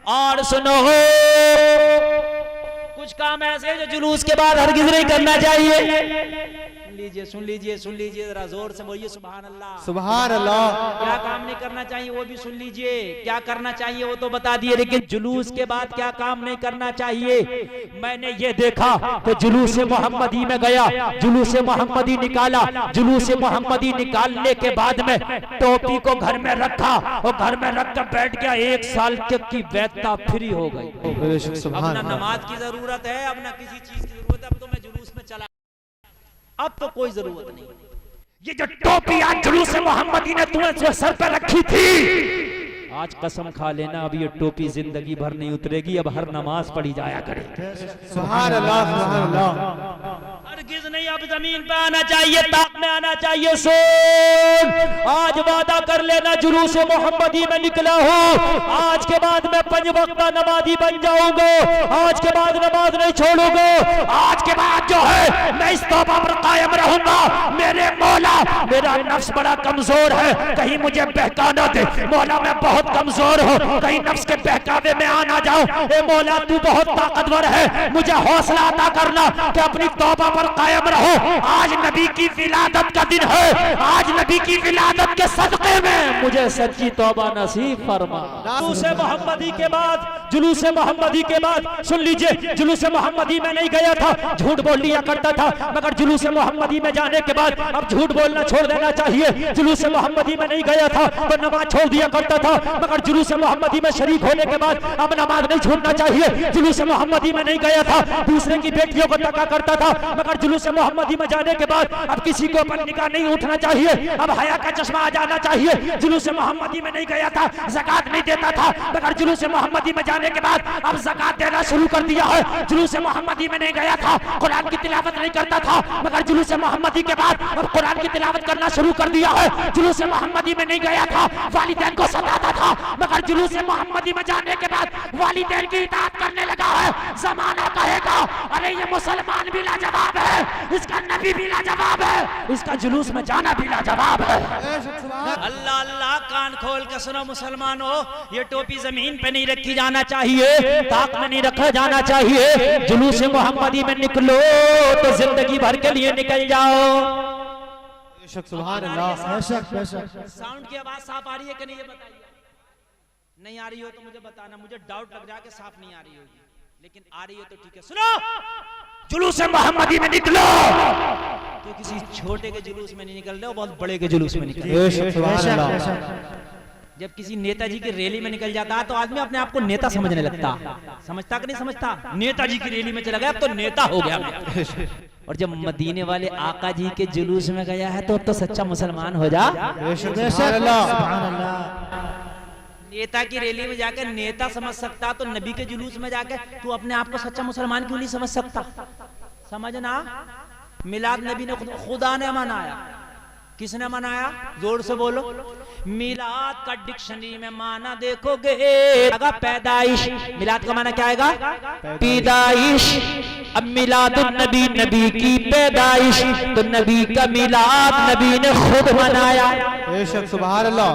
और सुनो, कुछ काम ऐसे जो जुलूस के बाद हरगिज़ नहीं करना चाहिए। सुन लीजिए जरा जोर से बोलिए सुभान अल्लाह। सुभान अल्लाह। क्या काम नहीं करना चाहिए वो भी सुन लीजिए, क्या करना चाहिए वो तो बता दिए, लेकिन जुलूस के बाद क्या काम नहीं करना चाहिए। मैंने ये देखा कि जुलूस मोहम्मदी में गया, जुलूस मोहम्मदी निकाला, जुलूस मोहम्मदी निकालने के बाद में टोपी को घर में रखा और घर में रख कर बैठ गया। 1 साल तक की वैधता फ्री हो गई। अब ना नमाज की जरूरत है, अब ना किसी चीज की जरूरत है, अब तो मैं जुलूस में चला, अब तो कोई जरूरत नहीं। ये जो टोपी आज जुलूस मोहम्मदी ने तुम्हें सर पर रखी थी, आज कसम खा लेना अब ये टोपी जिंदगी भर नहीं उतरेगी, अब हर नमाज पढ़ी जाया करे। सुभान अल्लाह, सुभान अल्लाह। हरगिज़ नहीं, अब जमीन पे आना चाहिए, ताक में आना चाहिए। सुन, आज वादा कर लेना जुलूस मोहम्मदी में निकला हूँ, आज के बाद मैं 5 वक्त नमाजी बन जाऊंगा, आज के बाद नमाज नहीं छोड़ूंगा, आज के बाद जो है मैं इस तौबा पर कायम रहूंगा। मेरे मौला, मेरा नफ्स बड़ा कमजोर है, कहीं मुझे बहका न दे मौला, मैं बहुत कमजोर हूँ, कहीं नफ्स के बहकावे में आ ना जाऊं। ए मौला तू बहुत ताकतवर है, मुझे हौसला अता करना कि अपनी तौबा पर कायम रहो। आज नबी की विलादत का दिन है, आज नबी की विलादत के सदक़े में मुझे सच्ची तौबा नसीब फरमा। जुलूस मोहम्मदी के बाद, जुलूस मोहम्मदी के बाद सुन लीजिए, जुलूस मोहम्मदी में नहीं गया था, झूठ बोल लिया करता था, मगर जुलूस मोहम्मदी में जाने के बाद अब झूठ बोलना छोड़ देना चाहिए। जुलूस मोहम्मदी में नहीं गया था तो नमाज छोड़ दिया करता था, मगर जुलूस मोहम्मदी में शरीक होने के बाद अब नमाज नहीं छोड़ना चाहिए। जुलूस मोहम्मदी में नहीं गया था, दूसरे की बेटियों को टका करता था, मगर जुलूस मोहम्मदी में जाने के बाद अब किसी को ऊपर निगाह नहीं उठना चाहिए, अब हया का चश्मा आ जाना चाहिए। जुलूस मोहम्मदी में नहीं गया था, ज़कात नहीं देता था, मगर जुलूस मोहम्मदी में जाने के बाद अब ज़कात देना शुरू कर दिया है। जुलूस मोहम्मदी में नहीं गया था, कुरान की तिलावत नहीं करता था, मगर जुलूस मोहम्मदी के बाद अब कुरान की तिलावत करना शुरू कर दिया है। जुलूस मोहम्मदी में नहीं गया था, वालिदैन को सताता था, मगर जुलूस मोहम्मदी में जाने के बाद वालिदैन की इताअत करने लगा है। ज़माना कहेगा अरे ये मुसलमान भी लाजवाब है, इसका नबी भी लाजवाब है, इसका जुलूस में जाना भी लाजवाब है। अल्लाह अल्लाह, कान खोल के सुनो मुसलमानों, ये टोपी जमीन पे नहीं रखी जाना चाहिए, ताक में नहीं रखा जाना चाहिए। जुलूस मोहम्मदी में निकलो तो जिंदगी भर के लिए निकल जाओ। सुभान अल्लाह। साउंड की आवाज साफ आ रही है कि नहीं, ये बताइए। नहीं आ रही हो तो मुझे बताना, मुझे डाउट लग रहा है कि साफ नहीं आ रही होगी, लेकिन आ रही हो तो ठीक है। सुनो, जुलूस मोहम्मदी में निकलो तो किसी छोटे के जुलूस में नहीं निकल रहे हो, बहुत बड़े के जुलूस में निकल रहे हो। जब किसी नेताजी की रैली में निकल जाता है तो आदमी अपने आप को नेता समझने लगता, समझता कि नहीं समझता? नेताजी की रैली में चला गया अब तो नेता हो गया। और जब मदीने वाले आका जी के जुलूस में गया है तो अब तो सच्चा मुसलमान हो जा। नेता की रैली में जाकर नेता समझ सकता तो नबी के जुलूस में जाकर तू अपने आप को सच्चा मुसलमान क्यों नहीं समझ सकता? समझना, मिलाद नबी ने खुदा ने मनाया। किसने मनाया? जोर से बोलो। मिलाद का डिक्शनरी में माना देखोगे पैदाइश, मिलाद का माना क्या आएगा? पैदाइश। अब मिलादुन नबी, नबी की पैदाइश, तो नबी का मिलाद नबी ने खुद मनाया। सुभान अल्लाह।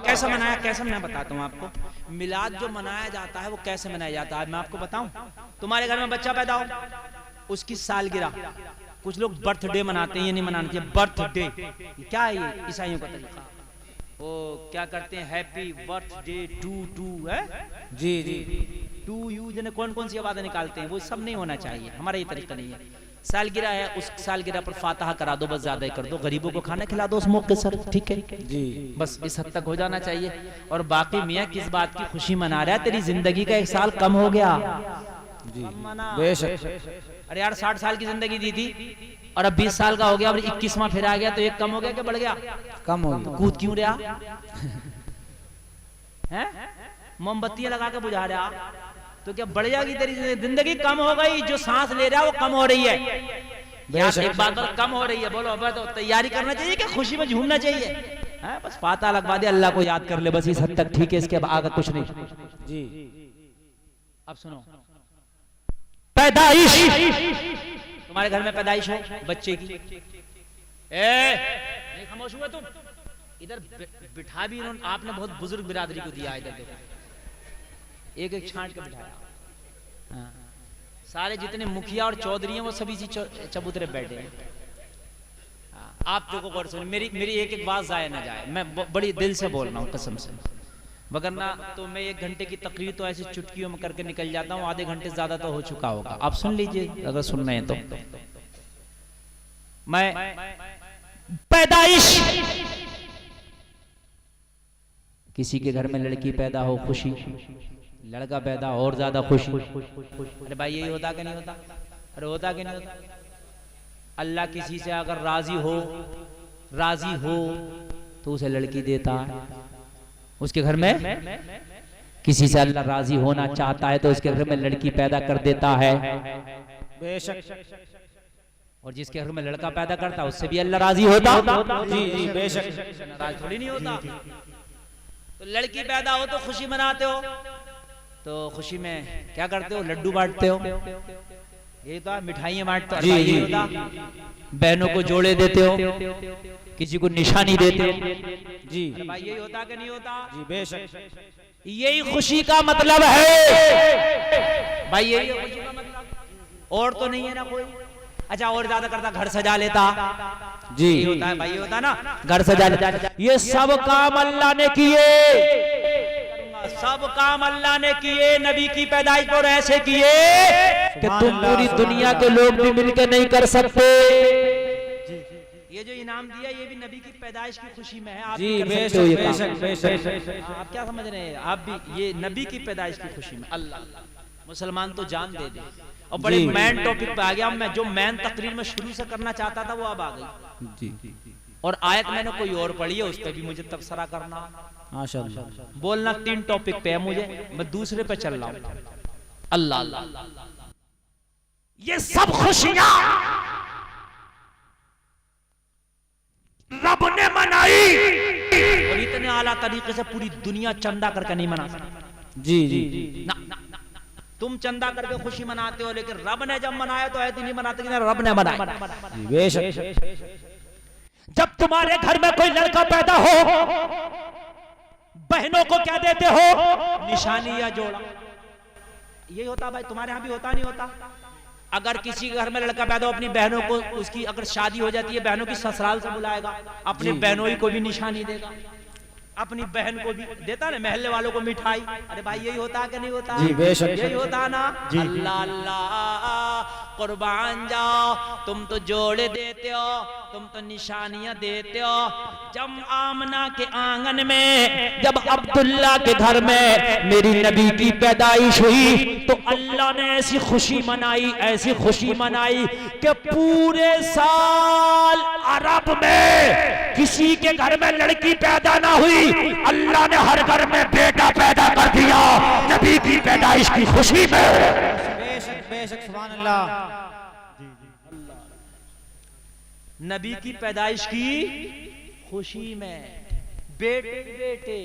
कैसे मनाया? कैसे मैं बताता हूँ आपको। मिलाद जो मनाया जाता है वो कैसे मनाया जाता है मैं आपको बताऊं। तुम्हारे घर में बच्चा पैदा हो, उसकी सालगिरह, कुछ लोग बर्थडे मनाते हैं, ये नहीं मनाना चाहिए बर्थडे। क्या है ये? ईसाइयों का तरीका। वो क्या करते हैं? हैप्पी बर्थडे टू है जी जी, टू यू, जने कौन कौन सी आवाजें निकालते हैं, वो सब नहीं होना चाहिए, हमारा ये तरीका नहीं है। सालगिरह है, उस सालगिरह पर फातिहा करा दो, बस ज्यादा ही कर दो, गरीबों को खाना खिला दो उस मौके सर, ठीक है जी, बस इस हद तक हो जाना चाहिए। और बाकी मियाँ किस बात की खुशी मना रहा है? तेरी जिंदगी का 1 साल कम हो गया जी, बेशक। अरे यार 60 साल की जिंदगी दी थी और अब 20 साल का हो गया, अब 21वां फिर आ गया, तो 1 कम हो गया क्या बढ़ गया? कम हो गया। कूद क्यों रहा है? मोमबत्तियां लगा के बुझा रहा, तो क्या बढ़ जाएगी तेरी जिंदगी? कम हो गई, जो सांस ले रहा है वो कम हो रही है। एक बात कम हो रही है, बोलो अब तो तैयारी करना चाहिए क्या? खुशी में झूमना चाहिए? है बस फातिहा लगवा दे, अल्लाह को याद कर ले, बस इस हद तक ठीक है, इसके आगे कुछ नहीं जी। अब सुनो, पैदाइश, तुम्हारे घर में पैदाइश हो बच्चे की, नहीं खामोश हुआ तुम? इधर बिठा भी आपने बहुत बुजुर्ग बिरादरी को दिया, इधर देखो एक एक छांट के बिठाया। हाँ। सारे जितने मुखिया और चौधरी हैं वो सभी चबूतरे बैठे हैं। हाँ, आप जो को गौर सुनिए, मेरी एक एक बात जाया ना जाए, मैं बड़ी दिल से बोल रहा हूँ कसम से, वगरना तो मैं 1 घंटे की तकरीर तो ऐसी चुटकियों में करके निकल जाता हूँ, आधे घंटे ज्यादा तो हो चुका होगा। आप सुन लीजिए अगर सुन रहे हैं तो। मैं पैदाइश, किसी के घर में लड़की पैदा हो खुशी, लड़का पैदा हो और ज्यादा खुशी। अरे भाई यही होता कि नहीं होता? अरे होता कि नहीं होता? अल्लाह किसी से अगर राजी हो तो उसे लड़की देता है। उसके घर में किसी से अल्लाह राजी होना चाहता है तो उसके घर में लड़की पैदा कर देता है। बेशक। और जिसके घर में लड़का पैदा करता है उससे भी अल्लाह राजी होता। जी जी बेशक। नाराज थोड़ी नहीं होता। तो लड़की पैदा हो तो खुशी मनाते हो, तो खुशी में क्या करते हो? लड्डू बांटते हो, ये तो मिठाइयाँ बांटते हो। जी, ये जी। होता बहनों को जोड़े देते हो, किसी को निशानी देते हो। जी भाई यही होता कि नहीं होता? जी बेशक। यही खुशी का मतलब है भाई, यही है खुशी का मतलब। और तो नहीं है ना कोई। अच्छा और ज्यादा करता घर सजा लेता। जी ये होता है भाई, ये होता ना घर सजा लेता। ये सब काम अल्लाह ने किए, सब काम अल्लाह ने किए, नबी की पैदाइश पर ऐसे किए कि तुम पूरी दुनिया के लोग भी मिलकर नहीं कर सकते। ये जो इनाम दिया ये भी नबी की पैदाइश की खुशी में है। आप जी भी कर सकते हो ये काम। बेशक बेशक। आप क्या समझ रहे हैं? आप भी ये नबी की पैदाइश की खुशी में। अल्लाह मुसलमान तो जान दे दे। और बड़े जी। मैन टॉपिक पे आ गया मैं, जो मैन तकरीर में शुरू से करना चाहता था वो अब आ गई। जी और आयत मैंने कोई और पढ़ी है, उस पर भी मुझे तबसरा करना, माशाअल्लाह। बोलना 3 टॉपिक पे है मुझे, मैं दूसरे पे चल रहा हूँ। अल्लाह अल्लाह। ये सब खुशियां रब ने मनाई, और इतने आला तरीके से पूरी दुनिया चंदा करके नहीं मना सकती। जी जी ना, तुम चंदा करके खुशी मनाते हो, लेकिन रब ने जब मनाया तो ऐसे नहीं मनाते कि ना रब ने मनाया। जी बेशक। जब तुम्हारे घर में कोई लड़का पैदा हो, बहनों को क्या देते हो? निशानी या जोड़ा। ये होता भाई, तुम्हारे यहाँ भी होता नहीं होता? अगर किसी के घर में लड़का पैदा हो, अपनी बहनों को, उसकी अगर शादी हो जाती है, बहनों की ससुराल से बुलाएगा, अपने बहनों को भी निशानी देगा, अपनी बहन को भी देता ना, महल्ले वालों को मिठाई। अरे भाई यही होता कि नहीं होता? जी बेशक। यही होता ना। अल्लाह अल्लाह कुर्बान जाओ, तुम तो जोड़े देते हो, तुम तो निशानियां देते हो। जब आमना के आंगन में, जब अब्दुल्ला के घर में मेरी नबी की पैदाइश हुई तो अल्लाह ने ऐसी खुशी मनाई, ऐसी खुशी मनाई कि पूरे साल अरब में किसी के घर में लड़की पैदा ना हुई, अल्लाह ने हर घर में बेटा पैदा कर दिया नबी की पैदाइश की खुशी में। बेशक बेशक। सुभान अल्लाह। नबी की पैदाइश की खुशी में बेटे बेटे।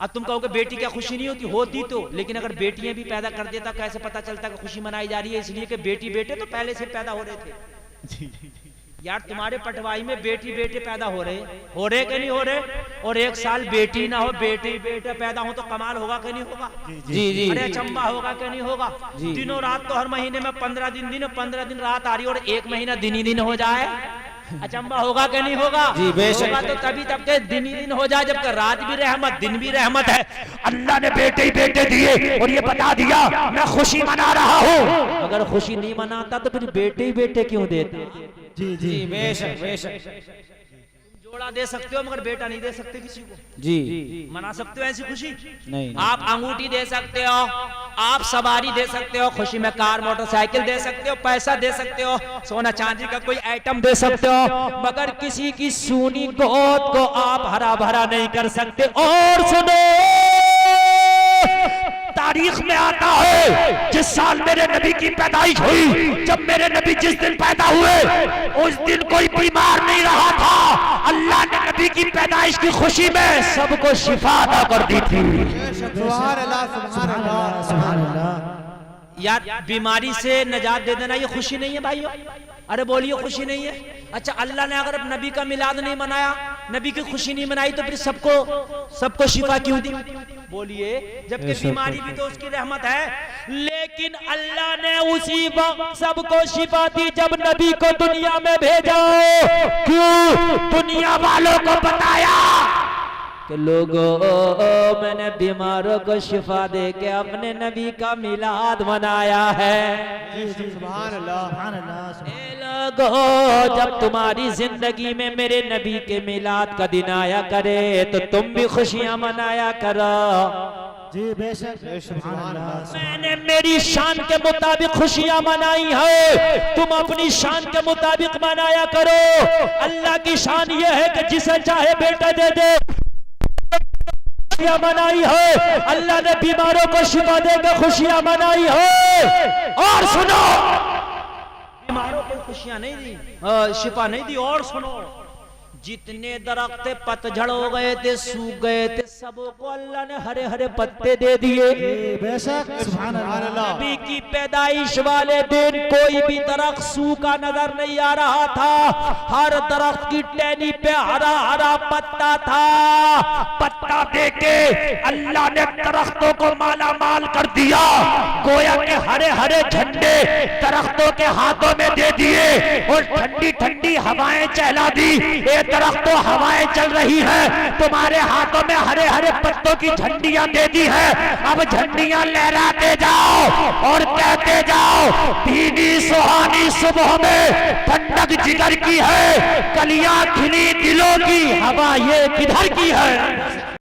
अब तुम कहोगे बेटी क्या खुशी नहीं होती? होती तो, लेकिन अगर बेटियां भी पैदा कर देता कैसे पता चलता कि खुशी मनाई जा रही है? इसलिए कि बेटी बेटे तो पहले से पैदा हो रहे थे। यार तुम्हारे पटवाई में बेटी बेटे पैदा हो रहे कि नहीं हो रहे? और एक साल बेटी ना हो, बेटे बेटे पैदा हो तो कमाल होगा कि नहीं होगा? जी जी। अरे अचंबा होगा कि नहीं होगा? दिनों रात तो हर महीने में 15 दिन रात आ रही है, और 1 महीना दिन ही दिन हो जाए, अचंबा होगा कि नहीं होगा? जी बेशक। होगा तो तभी तक के दिन ही दिन हो जाए, जबकि रात भी रहमत दिन भी रहमत है। अल्लाह ने बेटे ही बेटे दिए और ये बता दिया मैं खुशी मना रहा हूँ। अगर खुशी नहीं मनाता तो फिर बेटे ही बेटे क्यों देते? जी जी बेशक बेशक। जोड़ा दे सकते हो मगर बेटा नहीं दे सकते किसी को। जी मना सकते हो ऐसी खुशी? नहीं। आप अंगूठी दे सकते हो, आप सवारी दे सकते हो, खुशी में कार मोटरसाइकिल दे सकते हो, पैसा दे सकते हो, सोना चांदी का कोई आइटम दे सकते हो, मगर किसी की सूनी गोद को आप हरा भरा नहीं कर सकते। और सुनो, तारीख में आता है जिस साल मेरे नबी की पैदाइश हुई, जब मेरे नबी जिस दिन पैदा हुए उस दिन कोई बीमार नहीं रहा था। अल्लाह ने नबी की पैदाइश की खुशी में सबको शिफा अता कर दी थी। सुभान अल्लाह सुभान अल्लाह सुभान अल्लाह। यार बीमारी से निजात दे देना ये खुशी नहीं है भाइयों? अरे बोलिए खुशी नहीं है? अच्छा अल्लाह ने अगर नबी का मिलाद नहीं मनाया, नबी की खुशी नहीं मनाई, तो फिर सबको शिफा क्यों दी? बोलिए, जबकि बीमारी भी तो उसकी रहमत है। लेकिन अल्लाह ने उसी वक्त सबको शिफा दी जब नबी को दुनिया में भेजा। क्यों? दुनिया वालों को बताया कि लोगों, मैंने बीमारों को शिफा दे के अपने नबी का मिलाद मनाया है। सुभान अल्लाह। ए लोगों, जब तुम्हारी जिंदगी में मेरे नबी के मिलाद का दिन आया करे तो तुम भी खुशियां मनाया करो। जी बेशक। सुभान अल्लाह। मैंने मेरी शान के मुताबिक खुशियां मनाई है, तुम अपनी शान के मुताबिक मनाया करो। अल्लाह की शान ये है कि जिसे चाहे बेटा दे दे। खुशियां मनाई है, अल्लाह ने बीमारों को शिफा देकर खुशियां मनाई है। और सुनो, बीमारों को खुशियां नहीं दी, शिफा नहीं दी। और सुनो, जितने दरख्त पतझड़ हो गए थे, सूख गए थे, सबको अल्लाह ने हरे हरे पत्ते दे दिए। बेशक। सुभान अल्लाह। नबी की पैदाइश वाले दिन कोई भी दरख्त सूखा नजर नहीं आ रहा था। हर दरख्त की टहनी पे हरा हरा पत्ता था। पत्ता देके अल्लाह ने दरख्तों को माला माल कर दिया। गोया के हरे हरे झंडे दरख्तों के हाथों में दे दिए और ठंडी ठंडी हवाएं चला दी। दरख्तों हवाएं चल रही है, तुम्हारे हाथों में हरे हरे पत्तों की झंडियां दे दी है। अब झंडियां लहराते जाओ और कहते जाओ, भीगी सुहानी सुबह में ठंडक जिगर की है, कलियां खिली दिलों की, हवा ये किधर की है।